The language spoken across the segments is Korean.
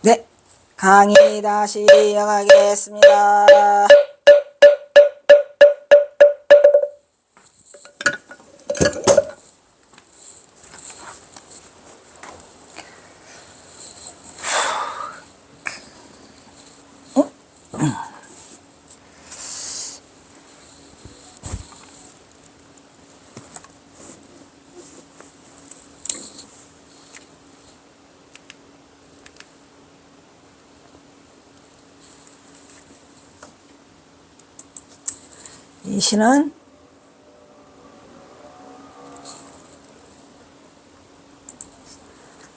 네, 강의 다시 이어가겠습니다.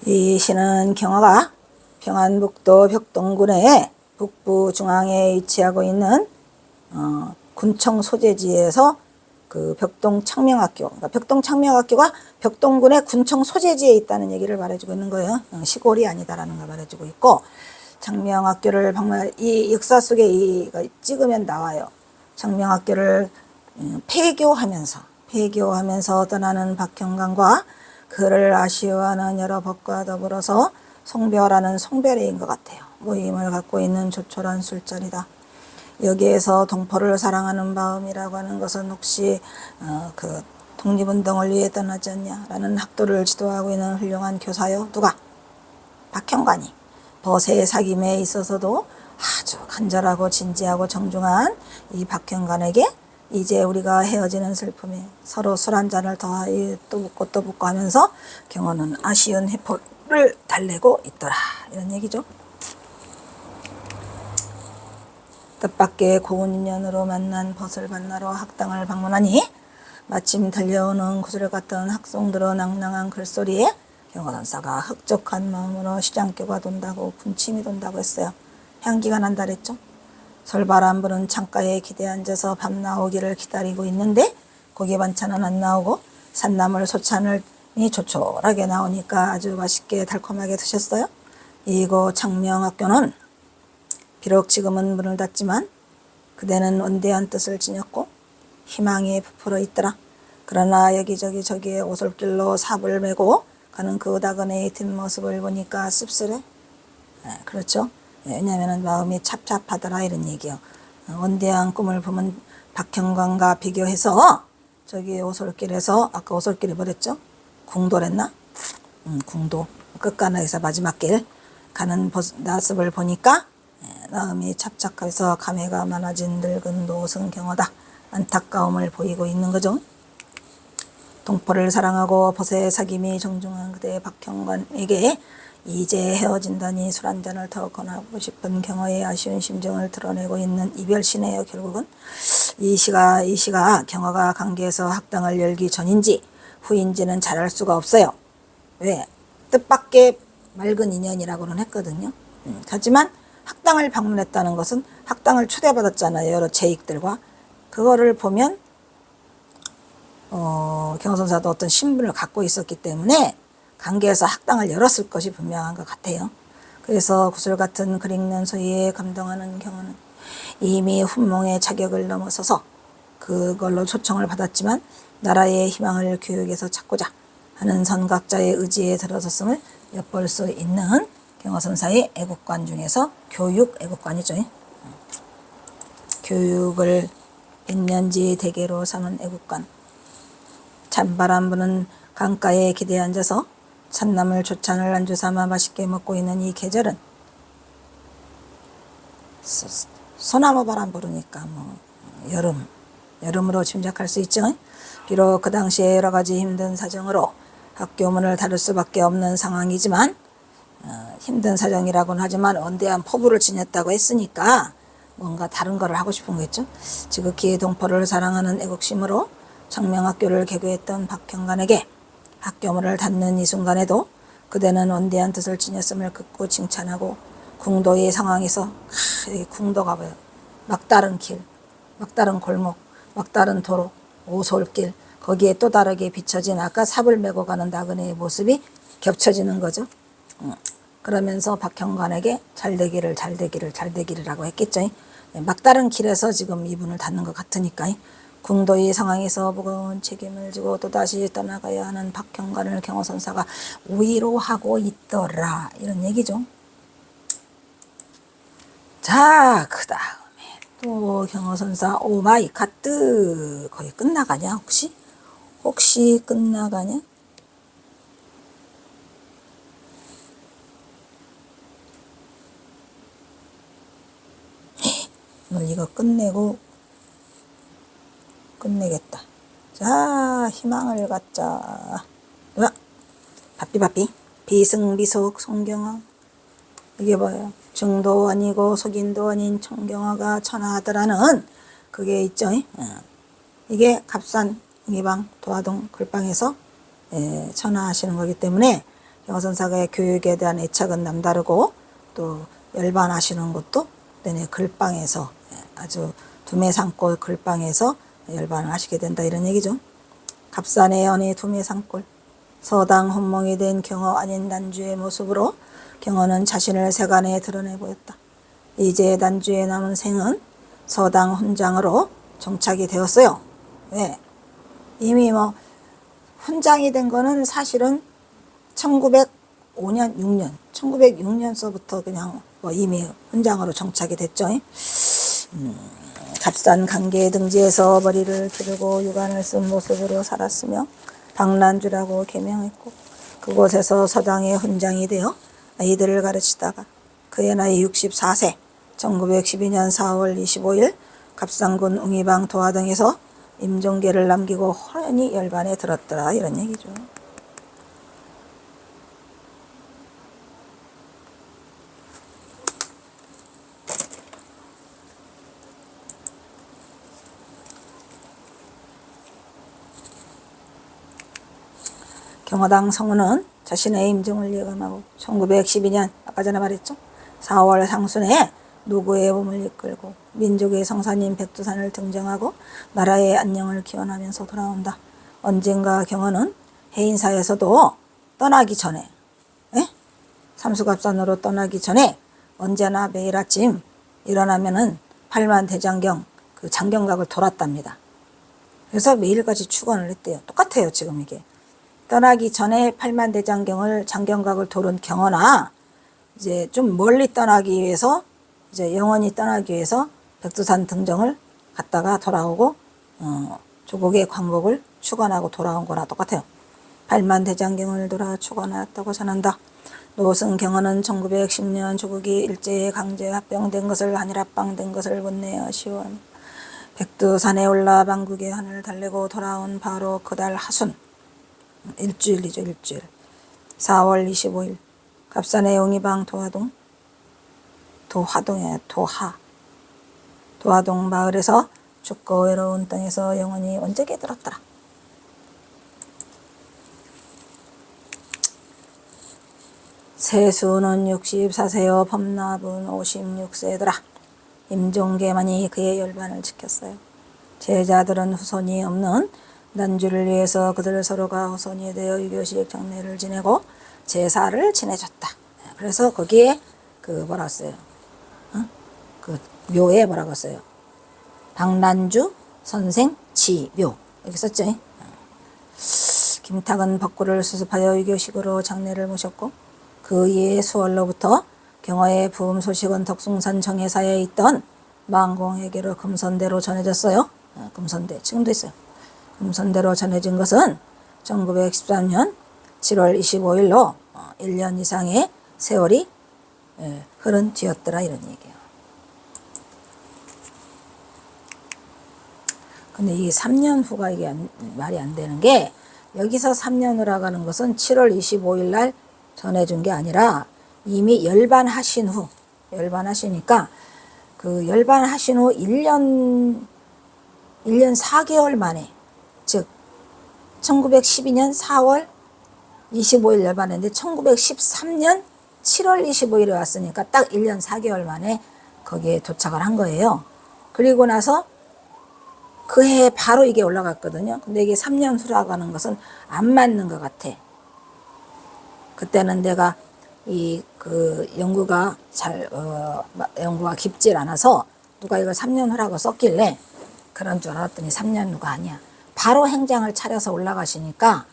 이 시는 경화가 평안북도 벽동군의 북부 중앙에 위치하고 있는 군청 소재지에서 그 벽동창명학교, 그러니까 벽동창명학교가 벽동군의 군청 소재지에 있다는 얘기를 말해주고 있는 거예요. 시골이 아니다라는 걸 말해주고 있고, 창명학교를 이 역사 속에 이거 찍으면 나와요. 창명학교를 폐교하면서 떠나는 박형관과 그를 아쉬워하는 여러 법과 더불어서 송별하는 송별회인 것 같아요. 모임을 갖고 있는 조촐한 술자리다. 여기에서 동포를 사랑하는 마음이라고 하는 것은 혹시 그 독립운동을 위해 떠나지 않냐라는 학도를 지도하고 있는 훌륭한 교사요. 누가? 박형관이. 벗의 사귐에 있어서도 아주 간절하고 진지하고 정중한 이 박형관에게 이제 우리가 헤어지는 슬픔에 서로 술 한 잔을 더 또 붓고 또 붓고 하면서 경호는 아쉬운 회포를 달래고 있더라. 이런 얘기죠. 뜻밖의 고운 인연으로 만난 벗을 만나러 학당을 방문하니 마침 들려오는 구슬 같은 학송들의 낭낭한 글소리에 경호선사가 흡족한 마음으로 시장교가 돈다고 군침이 돈다고 했어요. 향기가 난다 그랬죠. 솔바람 부는 창가에 기대 앉아서 밤 나오기를 기다리고 있는데 고기 반찬은 안 나오고 산나물 소찬이 조촐하게 나오니까 아주 맛있게 달콤하게 드셨어요. 이곳 창명학교는 비록 지금은 문을 닫지만 그대는 원대한 뜻을 지녔고 희망이 부풀어 있더라. 그러나 여기저기 저기에 오솔길로 삽을 메고 가는 그 다그네의 뒷모습을 보니까 씁쓸해. 그렇죠. 왜냐하면 마음이 찹찹하더라 이런 얘기요. 원대한 꿈을 품은 박형관과 비교해서 저기 오솔길에서 아까 오솔길이 뭐랬죠? 궁도랬나? 궁도 끝가나에서 마지막 길 가는 모습을 보니까 마음이 찹찹해서 감회가 많아진 늙은 노승 경호다. 안타까움을 보이고 있는 거죠. 동포를 사랑하고 벗의 사귐이 정중한 그대 박형관에게 이제 헤어진다니 술 한잔을 더 권하고 싶은 경호의 아쉬운 심정을 드러내고 있는 이별시네요. 결국은 이 시가 경호가 강계에서 학당을 열기 전인지 후인지는 잘 알 수가 없어요. 왜? 뜻밖의 맑은 인연이라고는 했거든요. 하지만 학당을 방문했다는 것은 학당을 초대받았잖아요. 여러 재익들과. 그거를 보면 경호선사도 어떤 신분을 갖고 있었기 때문에 강계에서 학당을 열었을 것이 분명한 것 같아요. 그래서 구슬 같은 글 읽는 소리에 감동하는 경우는 이미 훈몽의 자격을 넘어서서 그걸로 초청을 받았지만 나라의 희망을 교육에서 찾고자 하는 선각자의 의지에 들어섰음을 엿볼 수 있는 경호선사의 애국관 중에서 교육 애국관이죠. 교육을 백년지 대계로 삼은 애국관. 찬바람 부는 강가에 기대에 앉아서 산나물 조찬을 안주 삼아 맛있게 먹고 있는 이 계절은 소나무 바람 부르니까 여름으로 짐작할 수 있죠. 비록 그 당시에 여러 가지 힘든 사정으로 학교 문을 닫을 수밖에 없는 상황이지만 힘든 사정이라고는 하지만 원대한 포부를 지녔다고 했으니까 뭔가 다른 거를 하고 싶은 거겠죠. 지극히 동포를 사랑하는 애국심으로 창명학교를 개교했던 박형관에게 학교 문을 닫는 이 순간에도 그대는 원대한 뜻을 지녔음을 극구 칭찬하고 궁도의 상황에서 여기 궁도가 뭐예요? 막다른 길, 막다른 골목, 막다른 도로, 오솔길 거기에 또 다르게 비춰진 아까 삽을 메고 가는 나그네의 모습이 겹쳐지는 거죠. 그러면서 박형관에게 잘되기를 라고 했겠죠. 막다른 길에서 지금 이분을 닫는 것 같으니까 궁도의 상황에서 무거운 책임을 지고 또다시 떠나가야 하는 박형관을 경호선사가 위로하고 있더라 이런 얘기죠. 자, 그 다음에 또 경어선사 오마이 갓뜨 거의 끝나가냐 혹시? 혹시 끝나가냐? 오늘 이거 끝내겠다. 자, 희망을 갖자. 뭐야? 바삐바삐 비승비속 송경어. 이게 뭐예요? 중도 아니고 속인도 아닌 청경어가 천하하더라는 그게 있죠. 이게 갑산, 웅이방, 도화동, 글방에서 천하하시는 거기 때문에 경어선사의 교육에 대한 애착은 남다르고 또 열반하시는 것도 내내 글방에서 아주 두매산골 글방에서 열반을 하시게 된다 이런 얘기죠. 갑산의 연이 두매산골 서당 혼몽이 된 경어 아닌 난주의 모습으로 경어는 자신을 세간에 드러내 보였다. 이제 난주에 남은 생은 서당 훈장으로 정착이 되었어요. 왜? 이미 뭐 훈장이 된 거는 사실은 1905년 6년 1906년서부터 그냥 뭐 이미 훈장으로 정착이 됐죠. 갑산 강계 등지에서 머리를 기르고 유관을 쓴 모습으로 살았으며 방란주라고 개명했고 그곳에서 서당의 훈장이 되어 아이들을 가르치다가 그의 나이 64세 1912년 4월 25일 갑산군 웅이방 도화동에서 임종계를 남기고 호련히 열반에 들었더라 이런 얘기죠. 경어당 성우는 자신의 임종을 예감하고 1912년 아까 전에 말했죠. 4월 상순에 노구의 몸을 이끌고 민족의 성산인 백두산을 등정하고 나라의 안녕을 기원하면서 돌아온다. 언젠가 경어는 해인사에서도 떠나기 전에 삼수갑산으로 떠나기 전에 언제나 매일 아침 일어나면은 팔만대장경 그 장경각을 돌았답니다. 그래서 매일같이 축원을 했대요. 똑같아요 지금 이게. 떠나기 전에 팔만대장경을 장경각을 도른 경어나 이제 좀 멀리 떠나기 위해서 이제 영원히 떠나기 위해서 백두산 등정을 갔다가 돌아오고 조국의 광복을 축원하고 돌아온 거나 똑같아요. 팔만대장경을 돌아 축원하였다고 전한다. 노승경어는 1910년 조국이 일제에 강제 합병된 것을 한일합방된 것을 본내어 시원 백두산에 올라 방국의 하늘을 달래고 돌아온 바로 그달 하순 일주일이죠. 일주일 4월 25일 갑산의 웅이방 도화동 마을에서 춥고 외로운 땅에서 영원히 원적에 들었더라. 세수는 64세요 범납은 56세더라. 임종계만이 그의 열반을 지켰어요. 제자들은 후손이 없는 난주를 위해서 그들 서로가 후손이 되어 유교식 장례를 지내고 제사를 지내줬다. 그래서 거기에 그 뭐라 했어요? 그 묘에 뭐라고 했어요? 박난주 선생 지묘 이렇게 썼죠. 김탁은 벚굴을 수습하여 유교식으로 장례를 모셨고 그 이에 수월로부터 경어의 부음 소식은 덕숭산 정회사에 있던 망공에게로 금선대로 전해졌어요. 금선대 지금도 있어요. 금선대로 전해진 것은 1913년 7월 25일로 1년 이상의 세월이 흐른 뒤였더라 이런 얘기예요. 근데 이 3년 후가 이게 말이 안 되는 게 여기서 3년 후라고 하는 것은 7월 25일 날 전해준 게 아니라 이미 열반하신 후 열반하시니까 그 열반하신 후 1년 4개월 만에 즉 1912년 4월 25일 열반했는데 1913년 7월 25일에 왔으니까 딱 1년 4개월 만에 거기에 도착을 한 거예요. 그리고 나서 그 해에 바로 이게 올라갔거든요. 근데 이게 3년 후라고 하는 것은 안 맞는 것 같아. 그때는 내가 그 연구가 연구가 깊질 않아서 누가 이걸 3년 후라고 썼길래 그런 줄 알았더니 3년 후가 아니야. 바로 행장을 차려서 올라가시니까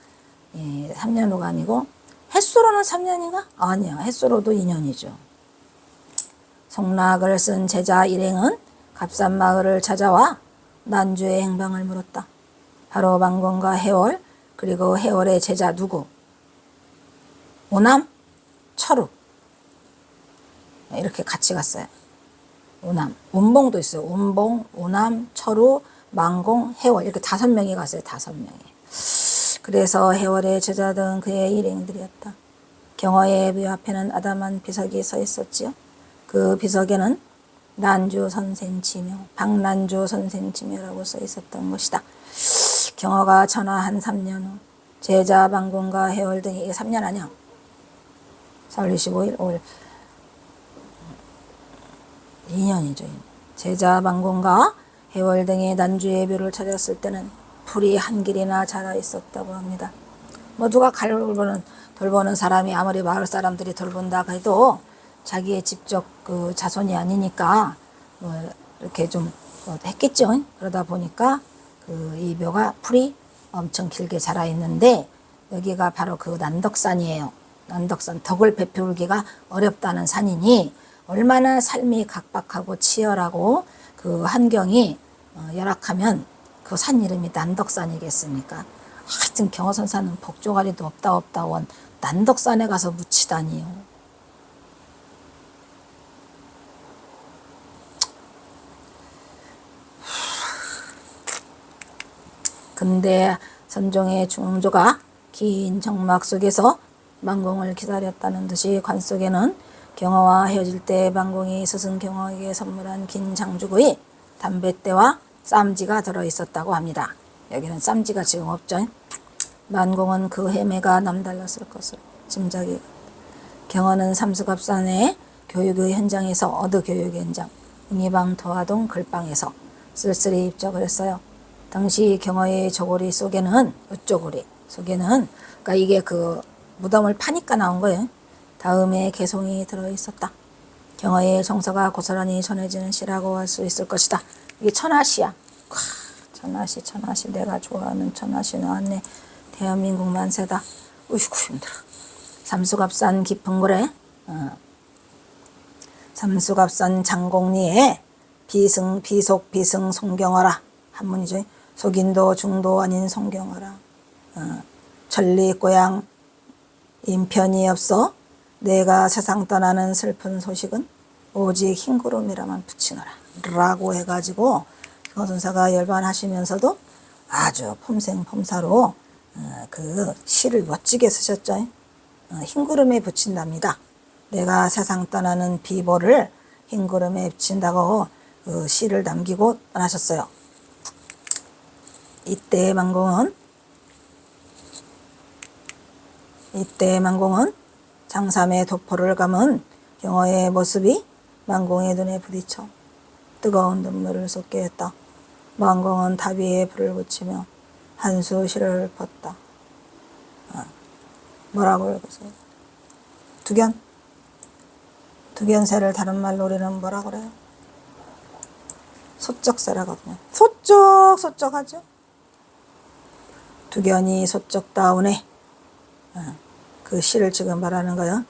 3년 후가 아니고 햇수로는 3년인가? 아니야. 햇수로도 2년이죠. 송락을 쓴 제자 일행은 값산 마을을 찾아와 난주의 행방을 물었다. 바로 망공과 해월, 그리고 해월의 제자 누구? 오남, 철우. 이렇게 같이 갔어요. 오남, 운봉도 있어요. 운봉, 오남, 철우, 망공, 해월, 이렇게 5명이 갔어요. 5명이. 그래서 해월의 제자들은 그의 일행들이었다. 경어의 묘 앞에는 아담한 비석이 서 있었지요. 그 비석에는 난주 선생지묘, 박난주 선생지묘라고 써 있었던 것이다. 경어가 전화한 3년 후 제자 망공과 해월 등이, 이게 3년 아니야? 4월 25일, 5일 2년이죠. 제자 망공과 해월 등이 난주의 묘를 찾았을 때는 풀이 한 길이나 자라 있었다고 합니다. 뭐 누가 돌보는 사람이 아무리 마을 사람들이 돌본다 해도 자기의 직접 그 자손이 아니니까 뭐 이렇게 좀 했겠죠. 그러다 보니까 그 이 묘가 풀이 엄청 길게 자라 있는데 여기가 바로 그 난덕산이에요. 난덕산, 덕을 베풀기가 어렵다는 산이니 얼마나 삶이 각박하고 치열하고 그 환경이 열악하면 그 산 이름이 난덕산이겠습니까? 하여튼 경어선사는 복조가리도 없다 원 난덕산에 가서 묻히다니요. 근데 선종의 중조가 긴 정막 속에서 망공을 기다렸다는 듯이 관 속에는 경어와 헤어질 때 망공이 스승 경어에게 선물한 긴 장주구이, 담뱃대와 쌈지가 들어있었다고 합니다. 여기는 쌈지가 지금 없죠. 만공은 그 헤매가 남달랐을 것을 짐작이. 경어는 삼수갑산의 교육의 현장에서 교육 현장, 응이방 도화동 글방에서 쓸쓸히 입적을 했어요. 당시 경어의 저고리 속에는, 윷저고리 속에는, 그러니까 이게 그 무덤을 파니까 나온 거예요. 다음에 개송이 들어있었다. 경어의 정서가 고스란히 전해지는 시라고 할 수 있을 것이다. 이게 천하시야. 천하시 내가 좋아하는 천하시 나왔네. 대한민국 만세다. 으이구 힘들어. 삼수갑산 깊은 고래, 삼수갑산 장공리에 비속 비승 송경하라. 한문이죠. 속인도 중도 아닌 송경하라. 천리 고향 인편이 없어 내가 세상 떠나는 슬픈 소식은 오직 흰구름이라만 붙이노라 라고 해가지고 경어선사가 열반하시면서도 아주 폼생폼사로 그 시를 멋지게 쓰셨죠. 흰구름에 붙인답니다. 내가 세상 떠나는 비보를 흰구름에 붙인다고 그 시를 남기고 떠나셨어요. 이때 망공은 장삼의 도포를 감은 경어의 모습이 망공의 눈에 부딪혀 뜨거운 눈물을 쏟게 했다. 망공은 다비에 불을 붙이며 한수 시를 뻗다. 뭐라고 읽으세요? 두견새를 다른 말로 우리는 뭐라 그래요? 소쩍새라거든요. 소쩍하죠? 두견이 소쩍다우네. 그 시를 지금 말하는 거요.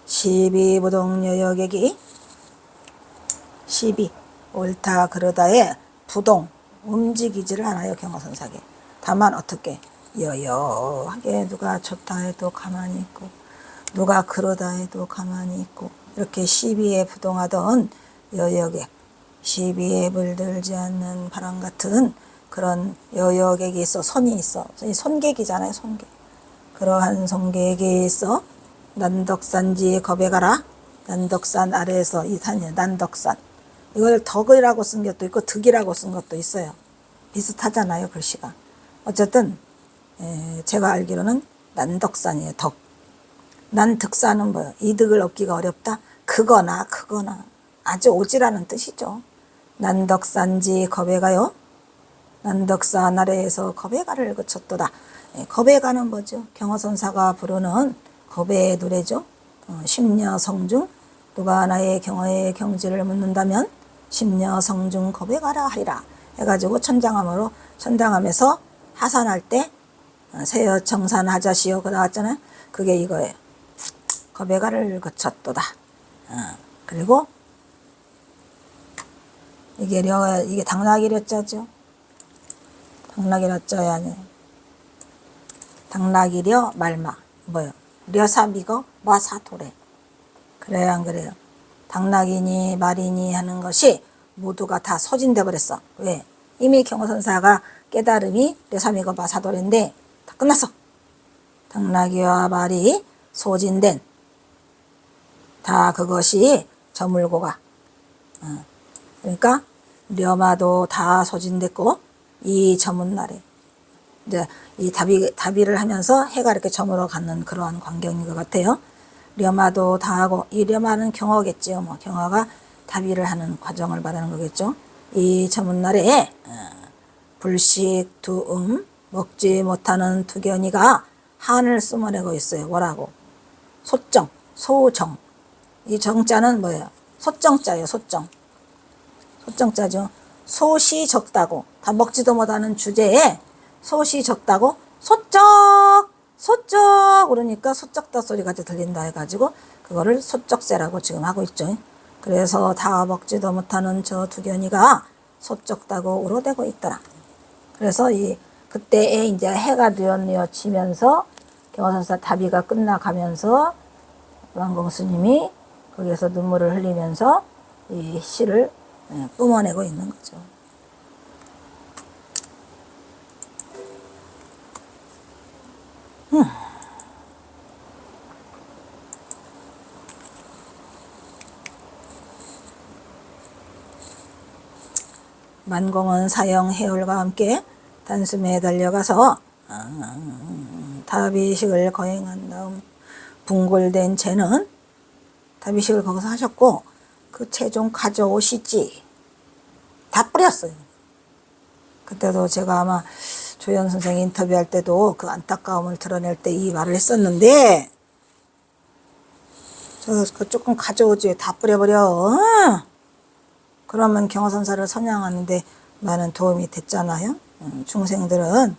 시비부동여여객이 시비 옳다 그러다에 부동 움직이지를 않아요. 경어선사게. 다만 어떻게 여여하게 누가 좋다 해도 가만히 있고 누가 그러다 해도 가만히 있고 이렇게 시비에 부동하던 여여객, 시비에 물들지 않는 바람 같은 그런 여여객이 있어. 선이 있어. 손객이잖아요. 손객. 그러한 손객이 있어 난덕산지 겁에 가라. 난덕산 아래에서 이 산이 난덕산. 이걸 덕이라고 쓴 것도 있고 득이라고 쓴 것도 있어요. 비슷하잖아요. 글씨가. 어쨌든 제가 알기로는 난덕산이에요. 덕. 난득산은 뭐예요? 이득을 얻기가 어렵다? 크거나 아주 오지라는 뜻이죠. 난덕산지 겁에 가요. 난덕산 아래에서 겁에 가를 그쳤도다. 겁에 가는 뭐죠? 경어선사가 부르는 겁의 노래죠. 심려성중 누가 나의 경어의 경지를 묻는다면 심려성중 겁에 가라 하리라 해가지고 천장함에서 하산할 때 세여청산 하자시오 그 나왔잖아요. 그게 이거예요. 겁에 가를 그쳤도다. 그리고 이게 당나귀려자죠. 당나귀려자야 네. 당나귀려 말마 뭐요? 려사미거 마사토래. 그래요 안 그래요? 당나귀니 말이니 하는 것이 모두가 다 소진돼 버렸어. 왜? 이미 경호선사가 깨달음이 려사미거 마사토래인데 다 끝났어. 당나귀와 말이 소진된 다 그것이 저물고 가. 그러니까 려마도 다 소진됐고 이 저문 날에 이제 이 다비를 하면서 해가 이렇게 저물어 가는 그러한 광경인 것 같아요. 려마도 다 하고 이 려마는 경어겠지요. 뭐 경어가 다비를 하는 과정을 말하는 거겠죠. 이 저문 날에 불식 두음 먹지 못하는 두견이가 한을 숨어내고 있어요. 뭐라고? 소정, 소정. 이 정자는 뭐예요? 소정자예요. 소정. 소정자죠. 소시 적다고 다 먹지도 못하는 주제에 소시 적다고 소쩍 소쩍 그러니까 소쩍다 소리가 들린다 해가지고 그거를 소쩍새라고 지금 하고 있죠. 그래서 다 먹지도 못하는 저 두견이가 소쩍다고 울어대고 있더라. 그래서 그때에 이제 해가 되어지면서 경화선사 다비가 끝나가면서 왕공 스님이 거기에서 눈물을 흘리면서 이 시를 뿜어내고 있는 거죠. 만공은 사형 해울과 함께 단숨에 달려가서 다비식을 거행한 다음 붕골된 채는 다비식을 거기서 하셨고 그 채 좀 가져오시지. 다 뿌렸어요. 그때도 제가 아마 조연 선생이 인터뷰할 때도 그 안타까움을 드러낼 때 이 말을 했었는데 저 조금 가져오지. 다 뿌려버려. 그러면 경호선사를 선양하는데 많은 도움이 됐잖아요. 중생들은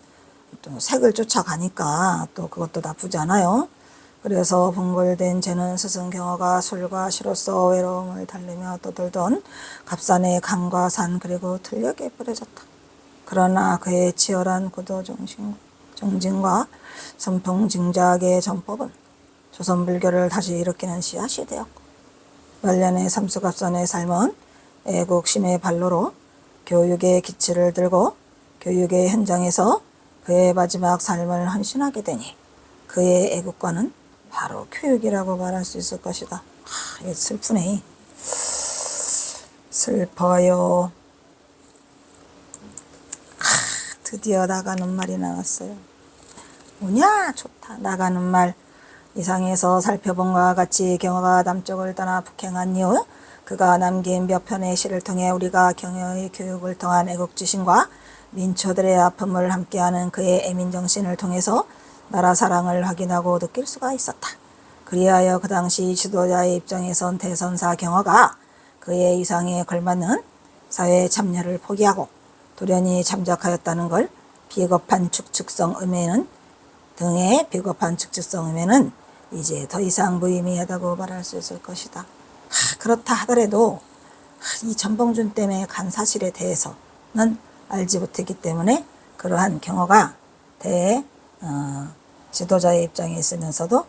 또 색을 쫓아가니까 또 그것도 나쁘지 않아요. 그래서 분골된 쟤는 스승 경호가 술과 시로서 외로움을 달래며 떠돌던 갑산의 강과 산 그리고 틀녘에 뿌려졌다. 그러나 그의 치열한 구도 정진과 선풍징작의 전법은 조선 불교를 다시 일으키는 씨앗이 되었고 말년의 삼수갑산의 삶은 애국심의 발로로 교육의 기치를 들고 교육의 현장에서 그의 마지막 삶을 헌신하게 되니 그의 애국과는 바로 교육이라고 말할 수 있을 것이다. 이게 슬프네. 슬퍼요. 드디어 나가는 말이 나왔어요. 뭐냐? 좋다. 나가는 말. 이상에서 살펴본 것과 같이 경호가 남쪽을 떠나 북행한 이후 그가 남긴 몇 편의 시를 통해 우리가 경호의 교육을 통한 애국지심과 민초들의 아픔을 함께하는 그의 애민정신을 통해서 나라 사랑을 확인하고 느낄 수가 있었다. 그리하여 그 당시 지도자의 입장에선 대선사 경호가 그의 이상에 걸맞는 사회 참여를 포기하고 돌연히 참작하였다는 걸 비겁한 축축성 음해는 등의 비겁한 축축성 음해는 이제 더 이상 무의미하다고 말할 수 있을 것이다. 그렇다 하더라도 이 전봉준 때문에 간 사실에 대해서는 알지 못했기 때문에 그러한 경호가 지도자의 입장에 있으면서도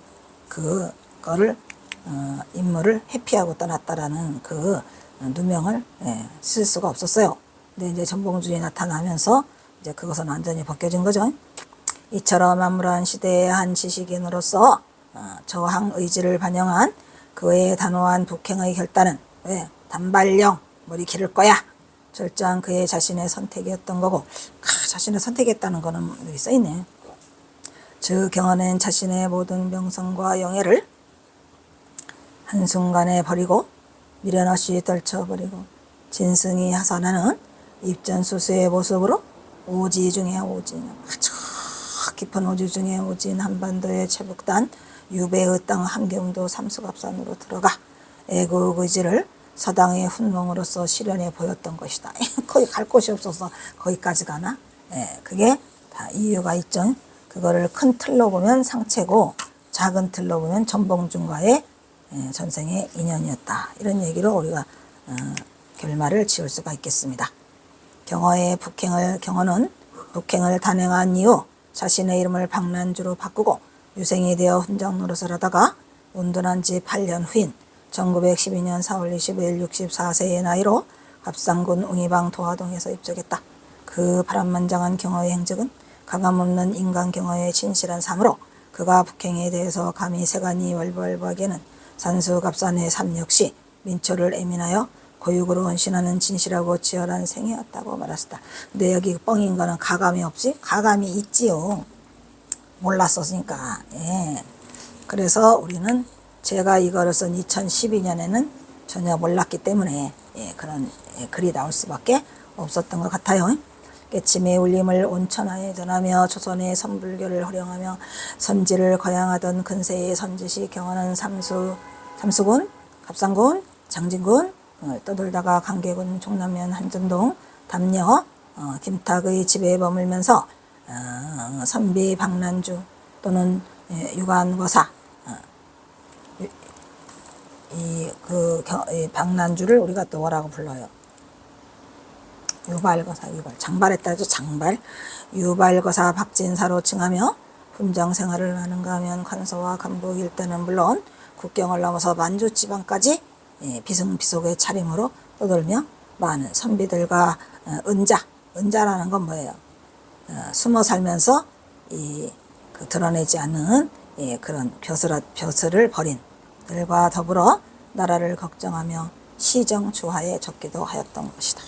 그거를 임무를 회피하고 떠났다라는 그 누명을 쓸 수가 없었어요. 근데 이제 전봉준이 나타나면서 이제 그것은 완전히 벗겨진 거죠. 이처럼 암울한 시대의 한 지식인으로서 저항 의지를 반영한 그의 단호한 북행의 결단은 단발령 머리 기를 거야. 철저한 그의 자신의 선택이었던 거고 자신의 선택했다는 거는 여기 써있네. 즉 경호는 자신의 모든 명성과 영예를 한순간에 버리고 미련 없이 떨쳐버리고 진승이 하산하는 입전수수의 모습으로 오지 중에 오진 아주 깊은 오지 중에 오진 한반도의 최북단 유배의 땅 함경도 삼수갑산으로 들어가 애국 의지를 서당의 훈몽으로서 실현해 보였던 것이다. 거기 갈 곳이 없어서 거기까지 가나? 그게 다 이유가 있죠. 그거를 큰 틀로 보면 상체고 작은 틀로 보면 전봉준과의 전생의 인연이었다. 이런 얘기로 우리가 결말을 지을 수가 있겠습니다. 경어는 북행을 단행한 이후 자신의 이름을 박난주로 바꾸고 유생이 되어 훈장 노릇을 하다가 운둔한 지 8년 후인 1912년 4월 25일 64세의 나이로 갑상군 웅이방 도화동에서 입적했다. 그 파란만장한 경어의 행적은 가감없는 인간 경어의 진실한 삶으로 그가 북행에 대해서 감히 세간이 월벌하기에는 산수갑산의 삶 역시 민초를 애민하여 고육으로 헌신하는 진실하고 치열한 생이었다고 말했다. 근데 여기 뻥인 거는 가감이 없이? 가감이 있지요. 몰랐었으니까. 예. 그래서 우리는 제가 이거를 쓴 2012년에는 전혀 몰랐기 때문에 그런 글이 나올 수밖에 없었던 것 같아요. 깨침의 울림을 온천하에 전하며 조선의 선불교를 호령하며 선지를 거양하던 근세의 선지시 경어는 삼수군, 갑상군, 장진군 떠돌다가 강계군, 종남면, 한전동, 담녀, 김탁의 집에 머물면서 선비 박난주 또는 유관거사 이 박난주를 우리가 또 뭐라고 불러요? 유발거사, 장발했다 해도 장발, 유발거사 박진사로 칭하며 훈장 생활을 하는가 하면 관서와 간부 일대는 물론 국경을 넘어서 만주 지방까지 비승비속의 차림으로 떠돌며 많은 선비들과 은자라는 건 뭐예요? 숨어 살면서 드러내지 않는 그런 벼슬을 벌인 들과 더불어 나라를 걱정하며 시정주하에 적기도 하였던 것이다.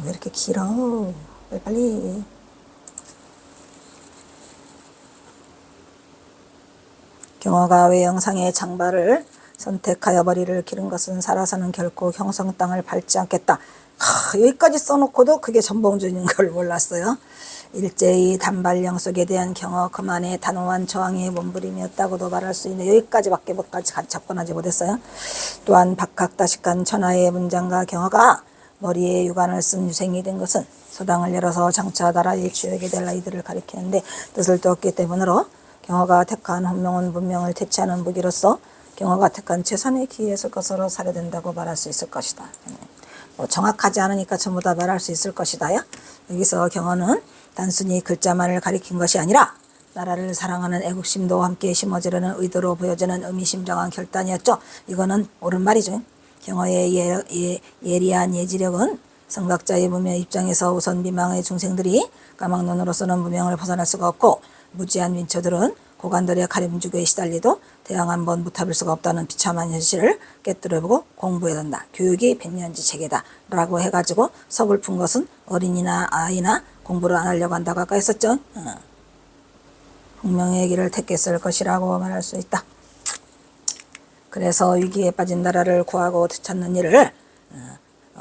왜 이렇게 길어? 빨리. 경어가 외영상의 장발을 선택하여 머리를 기른 것은 살아서는 결코 형성 땅을 밟지 않겠다. 여기까지 써놓고도 그게 전봉준인 걸 몰랐어요. 일제히 단발령 속에 대한 경어 그만의 단호한 저항의 몸부림이었다고도 말할 수 있는데 여기까지밖에 접근하지 못했어요. 또한 박학다식한 천하의 문장과 경어가 머리에 유관을 쓴 유생이 된 것은 소당을 열어서 장차 나라의 주역이 될 아이들을 가리키는데 뜻을 두었기 때문으로 경어가 택한 혼명은 문명을 대체하는 무기로서 경어가 택한 최선의 기회였을 것으로 사례된다고 말할 수 있을 것이다. 정확하지 않으니까 전부 다 말할 수 있을 것이다요. 여기서 경어는 단순히 글자만을 가리킨 것이 아니라 나라를 사랑하는 애국심도 함께 심어지려는 의도로 보여지는 의미심장한 결단이었죠. 이거는 옳은 말이죠. 경어의 예리한 예지력은 성각자의 무명 입장에서 우선 미망의 중생들이 까막눈으로서는 무명을 벗어날 수가 없고 무지한 민초들은 고관들의 가림주교에 시달리도 대항 한번 무탑할 수가 없다는 비참한 현실을 깨뜨려보고 공부해야 된다. 교육이 백년지 체계다 라고 해가지고 서글픈 것은 어린이나 아이나 공부를 안 하려고 한다고 아까 했었죠. hun명의 길을 택했을 것이라고 말할 수 있다. 그래서 위기에 빠진 나라를 구하고 되찾는 일을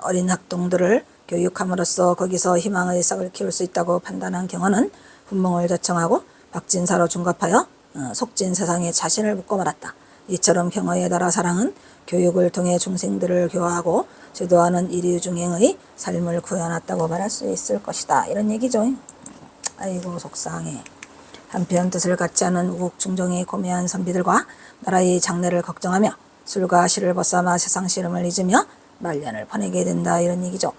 어린 학동들을 교육함으로써 거기서 희망의 싹을 키울 수 있다고 판단한 경어는 훈몽을 자청하고 박진사로 중갑하여 속진 세상에 자신을 묻고 말았다. 이처럼 경어의 나라 사랑은 교육을 통해 중생들을 교화하고 제도하는 이류중행의 삶을 구해놨다고 말할 수 있을 것이다. 이런 얘기죠. 아이고 속상해. 한편 뜻을 같지 않은 우국충정이 고매한 선비들과 나라의 장래를 걱정하며 술과 시를 벗삼아 세상 시름을 잊으며 말년을 보내게 된다. 이런 얘기죠.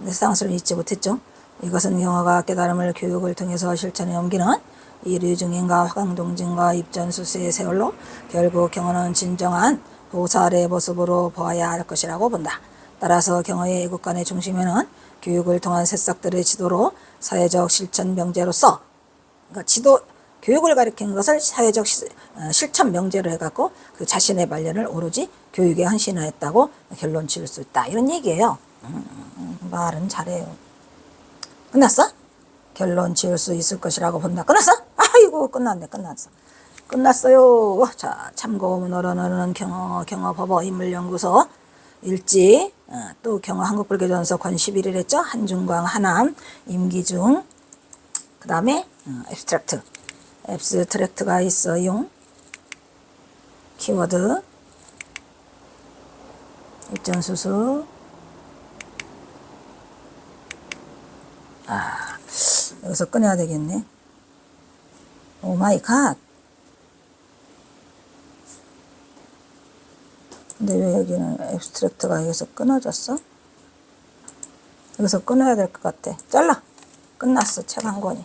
세상 시름을 잊지 못했죠. 이것은 경어가 깨달음을 교육을 통해서 실천에 옮기는 이류중행과 화강동진과 입전수수의 세월로 결국 경어는 진정한 보살의 모습으로 보아야 할 것이라고 본다. 따라서 경어의 애국간의 중심에는 교육을 통한 새싹들의 지도로 사회적 실천 명제로서 그러니까 교육을 가리키는 것을 사회적 실천 명제로 해갖고 그 자신의 말년을 오로지 교육에 헌신하였다고 결론 지을 수 있다. 이런 얘기예요. 말은 잘해요. 끝났어? 결론 지을 수 있을 것이라고 본다. 끝났어? 아이고 끝났네. 끝났어요. 자, 참고문어로는 경어법어 인물연구소 일지 또 경어 한국불교전서 권 11일 했죠. 한중광 하남 임기중 그 다음에 앱스트랙트가 있어요. 키워드 입전수수 여기서 꺼내야 되겠네. 오 마이 갓. 근데 왜 여기는 앱스트랙트가 여기서 끊어졌어? 여기서 끊어야 될 것 같아. 잘라! 끝났어. 책 한 권이.